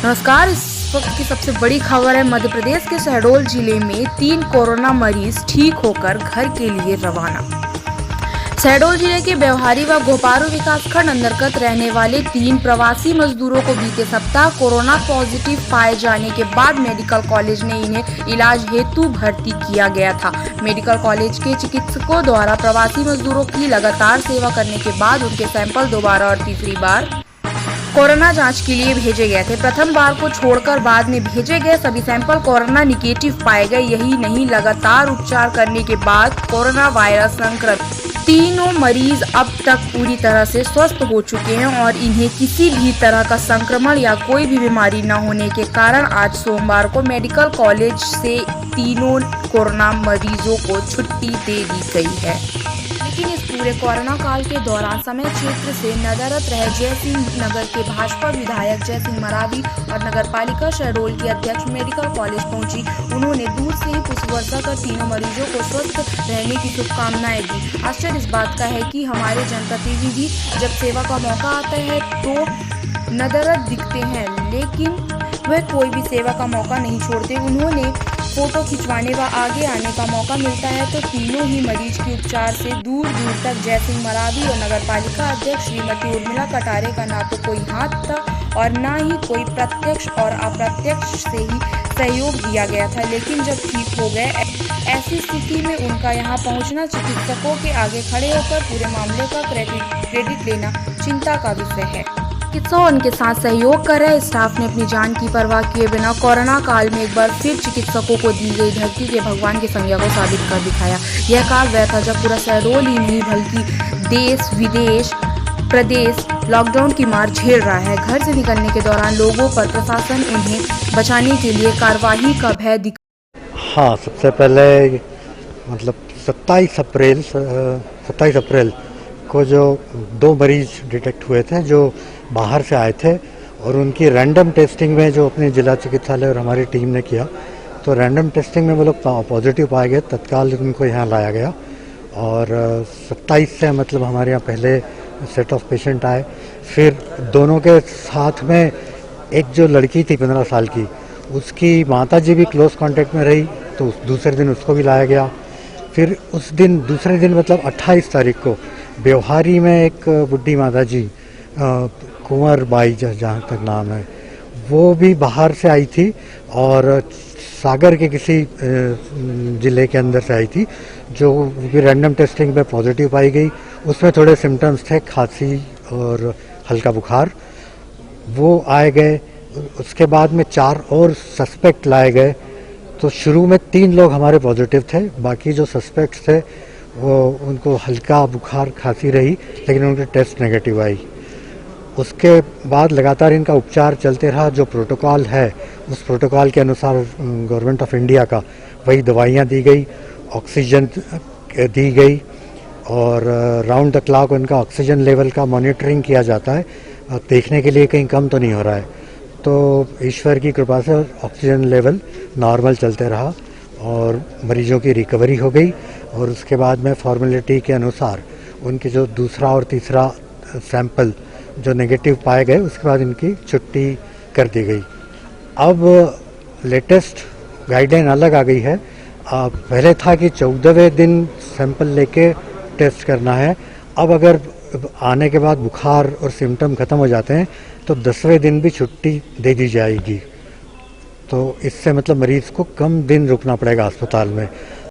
नमस्कार। इस वक्त की सबसे बड़ी खबर है। मध्य प्रदेश के शहडोल जिले में 3 कोरोना मरीज ठीक होकर घर के लिए रवाना। शहडोल जिले के व्यवहारी व घोपारू विकासखंड अंतर्गत रहने वाले 3 प्रवासी मजदूरों को बीते सप्ताह कोरोना पॉजिटिव पाए जाने के बाद मेडिकल कॉलेज ने इन्हें इलाज हेतु भर्ती किया गया था। मेडिकल कॉलेज के चिकित्सकों द्वारा प्रवासी मजदूरों की लगातार सेवा करने के बाद उनके सैंपल दोबारा और तीसरी बार कोरोना जांच के लिए भेजे गए थे। प्रथम बार को छोड़कर बाद में भेजे गए सभी सैंपल कोरोना निगेटिव पाए गए। यही नहीं, लगातार उपचार करने के बाद कोरोना वायरस संक्रमित तीनों मरीज अब तक पूरी तरह से स्वस्थ हो चुके हैं और इन्हें किसी भी तरह का संक्रमण या कोई भी बीमारी न होने के कारण आज सोमवार को मेडिकल कॉलेज से तीनों कोरोना मरीजों को छुट्टी दे दी गई है। लेकिन इस पूरे कोरोना काल के दौरान समय क्षेत्र से नदारद रहे जयसिंह नगर के भाजपा विधायक जयसिंह मरावी और नगर पालिका शहडोल की अध्यक्ष मेडिकल कॉलेज पहुंची। उन्होंने दूर से ही पुष्पवर्षा कर तीनों मरीजों को स्वस्थ रहने की शुभकामनाएं दी। आश्चर्य इस बात का है कि हमारे जनप्रतिनिधि जब सेवा का मौका आता है तो नदारद दिखते हैं, लेकिन वह कोई भी सेवा का मौका नहीं छोड़ते। उन्होंने फोटो खिंचवाने व आगे आने का मौका मिलता है तो तीनों ही मरीज के उपचार से दूर दूर तक जयसिंह मरावी और नगर पालिका अध्यक्ष श्रीमती उर्मिला कटारे का ना तो कोई हाथ था और ना ही कोई प्रत्यक्ष और अप्रत्यक्ष से ही सहयोग दिया गया था। लेकिन जब ठीक हो गए, ऐसी स्थिति में उनका यहाँ पहुँचना चिकित्सकों के आगे खड़े होकर पूरे मामले का क्रेडिट लेना चिंता का विषय है। चिकित्सक उनके साथ सहयोग कर रहे स्टाफ ने अपनी जान की परवाह किए बिना कोरोना काल में एक बार फिर चिकित्सकों को दी गई धरती के भगवान की संज्ञा को साबित कर दिखाया। यह काल वह था जब पूरा शहडोल ही नहीं बल्कि देश विदेश प्रदेश लॉकडाउन की मार झेल रहा है। घर से निकलने के दौरान लोगों पर प्रशासन इन्हें बचाने के लिए कार्रवाई का भय हाँ, सबसे पहले मतलब 27 अप्रैल को जो 2 मरीज डिटेक्ट हुए थे जो बाहर से आए थे और उनकी रैंडम टेस्टिंग में जो अपने जिला चिकित्सालय और हमारी टीम ने किया तो रैंडम टेस्टिंग में वो लोग पॉजिटिव पाए गए। तत्काल उनको यहाँ लाया गया और 27 से मतलब हमारे यहाँ पहले सेट ऑफ पेशेंट आए। फिर दोनों के साथ में एक जो लड़की थी 15 साल की, उसकी माता जी भी क्लोज कांटेक्ट में रही तो दूसरे दिन उसको भी लाया गया। फिर उस दिन दूसरे दिन मतलब 28 तारीख को व्यवहारी में एक बुढ़ी माता जी कुंवर बाई जहाँ तक नाम है, वो भी बाहर से आई थी और सागर के किसी ज़िले के अंदर से आई थी जो भी रैंडम टेस्टिंग में पॉजिटिव पाई गई। उसमें थोड़े सिम्टम्स थे, खांसी और हल्का बुखार, वो आए गए। उसके बाद में 4 और सस्पेक्ट लाए गए। तो शुरू में 3 लोग हमारे पॉजिटिव थे, बाकी जो सस्पेक्ट्स थे वो उनको हल्का बुखार खांसी रही लेकिन उनके टेस्ट नेगेटिव आई। उसके बाद लगातार इनका उपचार चलते रहा। जो प्रोटोकॉल है उस प्रोटोकॉल के अनुसार गवर्नमेंट ऑफ इंडिया का वही दवाइयाँ दी गई, ऑक्सीजन दी गई और राउंड द क्लॉक उनका ऑक्सीजन लेवल का मॉनिटरिंग किया जाता है देखने के लिए कहीं कम तो नहीं हो रहा है। तो ईश्वर की कृपा से ऑक्सीजन लेवल नॉर्मल चलते रहा और मरीजों की रिकवरी हो गई और उसके बाद में फॉर्मेलिटी के अनुसार उनके जो दूसरा और तीसरा सैंपल जो नेगेटिव पाए गए उसके बाद इनकी छुट्टी कर दी गई। अब लेटेस्ट गाइडलाइन अलग आ गई है। पहले था कि 14वें दिन सैंपल लेके टेस्ट करना है। अब अगर आने के बाद बुखार और सिम्टम ख़त्म हो जाते हैं तो 10वें दिन भी छुट्टी दे दी जाएगी। तो इससे मतलब मरीज़ को कम दिन रुकना पड़ेगा अस्पताल में।